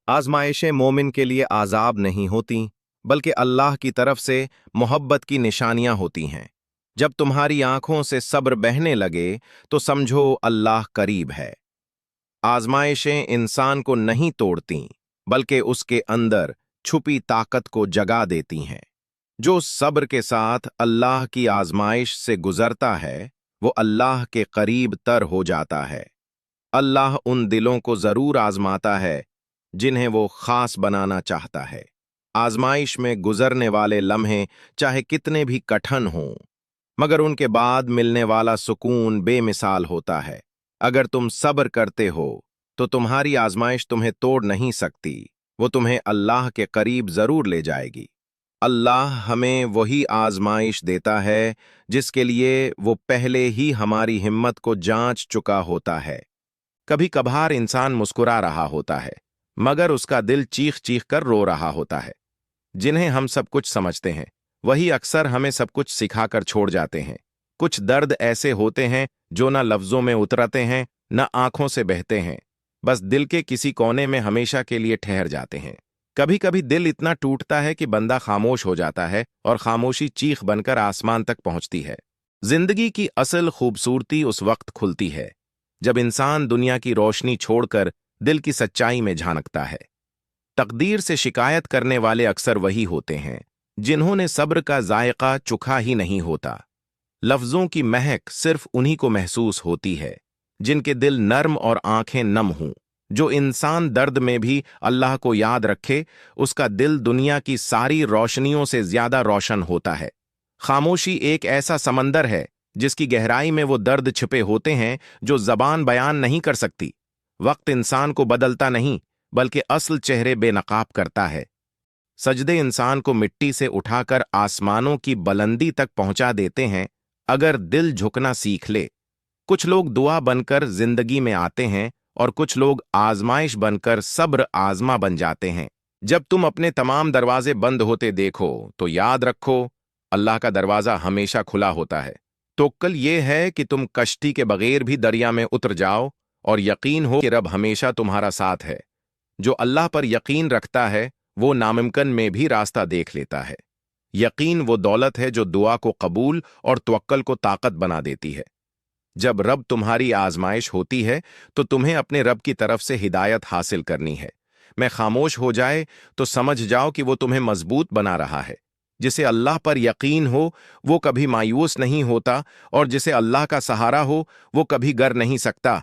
आजमाइशें मोमिन के लिए आज़ाब नहीं होती, बल्कि अल्लाह की तरफ से मोहब्बत की निशानियां होती हैं। जब तुम्हारी आंखों से सब्र बहने लगे तो समझो अल्लाह करीब है। आजमाइशें इंसान को नहीं तोड़ती, बल्कि उसके अंदर छुपी ताकत को जगा देती हैं। जो सब्र के साथ अल्लाह की आजमाइश से गुजरता है, वो अल्लाह के करीब तर हो जाता है। अल्लाह उन दिलों को जरूर आजमाता है जिन्हें वो खास बनाना चाहता है। आजमाइश में गुजरने वाले लम्हे चाहे कितने भी कठिन हों, मगर उनके बाद मिलने वाला सुकून बेमिसाल होता है। अगर तुम सब्र करते हो तो तुम्हारी आजमाइश तुम्हें तोड़ नहीं सकती, वो तुम्हें अल्लाह के करीब जरूर ले जाएगी। अल्लाह हमें वही आजमाइश देता है जिसके लिए वो पहले ही हमारी हिम्मत को जांच चुका होता है। कभी कभार इंसान मुस्कुरा रहा होता है, मगर उसका दिल चीख चीख कर रो रहा होता है। जिन्हें हम सब कुछ समझते हैं, वही अक्सर हमें सब कुछ सिखाकर छोड़ जाते हैं। कुछ दर्द ऐसे होते हैं जो न लफ्जों में उतरते हैं, न आंखों से बहते हैं, बस दिल के किसी कोने में हमेशा के लिए ठहर जाते हैं। कभी कभी दिल इतना टूटता है कि बंदा खामोश हो जाता है और खामोशी चीख बनकर आसमान तक पहुंचती है। जिंदगी की असल खूबसूरती उस वक्त खुलती है जब इंसान दुनिया की रोशनी छोड़कर दिल की सच्चाई में झांकता है। तकदीर से शिकायत करने वाले अक्सर वही होते हैं जिन्होंने सब्र का जायका चुखा ही नहीं होता। लफ्जों की महक सिर्फ उन्हीं को महसूस होती है जिनके दिल नर्म और आंखें नम हों। जो इंसान दर्द में भी अल्लाह को याद रखे, उसका दिल दुनिया की सारी रोशनियों से ज्यादा रोशन होता है। खामोशी एक ऐसा समंदर है जिसकी गहराई में वो दर्द छिपे होते हैं जो जबान बयान नहीं कर सकती। वक्त इंसान को बदलता नहीं, बल्कि असल चेहरे बेनकाब करता है। सजदे इंसान को मिट्टी से उठाकर आसमानों की बुलंदी तक पहुंचा देते हैं, अगर दिल झुकना सीख ले। कुछ लोग दुआ बनकर जिंदगी में आते हैं और कुछ लोग आजमाइश बनकर सब्र आजमा बन जाते हैं। जब तुम अपने तमाम दरवाजे बंद होते देखो तो याद रखो, अल्लाह का दरवाजा हमेशा खुला होता है। तवक्कुल ये है कि तुम कश्ती के बगैर भी दरिया में उतर जाओ और यकीन हो कि रब हमेशा तुम्हारा साथ है। जो अल्लाह पर यकीन रखता है वो नामुमकिन में भी रास्ता देख लेता है। यकीन वो दौलत है जो दुआ को कबूल और तवक्कुल को ताकत बना देती है। जब रब तुम्हारी आजमाइश होती है तो तुम्हें अपने रब की तरफ से हिदायत हासिल करनी है। मैं खामोश हो जाए तो समझ जाओ कि वो तुम्हें मजबूत बना रहा है। जिसे अल्लाह पर यकीन हो वो कभी मायूस नहीं होता, और जिसे अल्लाह का सहारा हो वो कभी गर नहीं सकता।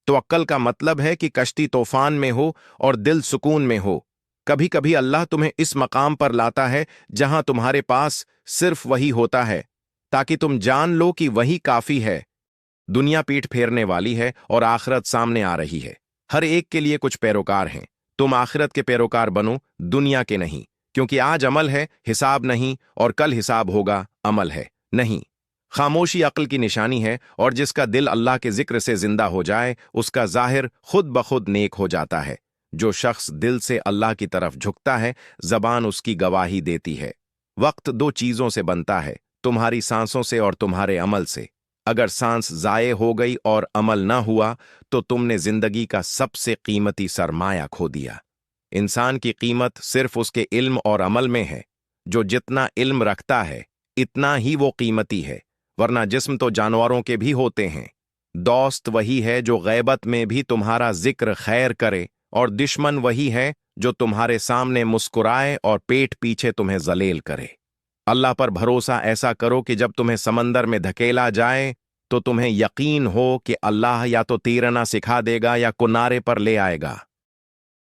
तवक्कुल का मतलब है कि कश्ती तूफान में हो और दिल सुकून में हो। कभी कभी अल्लाह तुम्हें इस मकाम पर लाता है जहां तुम्हारे पास सिर्फ वही होता है, ताकि तुम जान लो कि वही काफी है। दुनिया पीठ फेरने वाली है और आखिरत सामने आ रही है। हर एक के लिए कुछ पैरोकार हैं। तुम आखिरत के पैरोकार बनो, दुनिया के नहीं, क्योंकि आज अमल है, हिसाब नहीं, और कल हिसाब होगा, अमल है नहीं। खामोशी अक्ल की निशानी है, और जिसका दिल अल्लाह के जिक्र से जिंदा हो जाए उसका जाहिर खुद ब खुद नेक हो जाता है। जो शख्स दिल से अल्लाह की तरफ झुकता है, जबान उसकी गवाही देती है। वक्त दो चीजों से बनता है, तुम्हारी सांसों से और तुम्हारे अमल से। अगर सांस जाये हो गई और अमल ना हुआ तो तुमने जिंदगी का सबसे कीमती सरमाया खो दिया। इंसान की कीमत सिर्फ उसके इल्म और अमल में है। जो जितना इल्म रखता है इतना ही वो कीमती है, वरना जिस्म तो जानवरों के भी होते हैं। दोस्त वही है जो गैबत में भी तुम्हारा जिक्र खैर करे, और दुश्मन वही है जो तुम्हारे सामने मुस्कुराए और पेट पीछे तुम्हें जलील करे। अल्लाह पर भरोसा ऐसा करो कि जब तुम्हें समंदर में धकेला जाए तो तुम्हें यकीन हो कि अल्लाह या तो तैरना सिखा देगा या किनारे पर ले आएगा।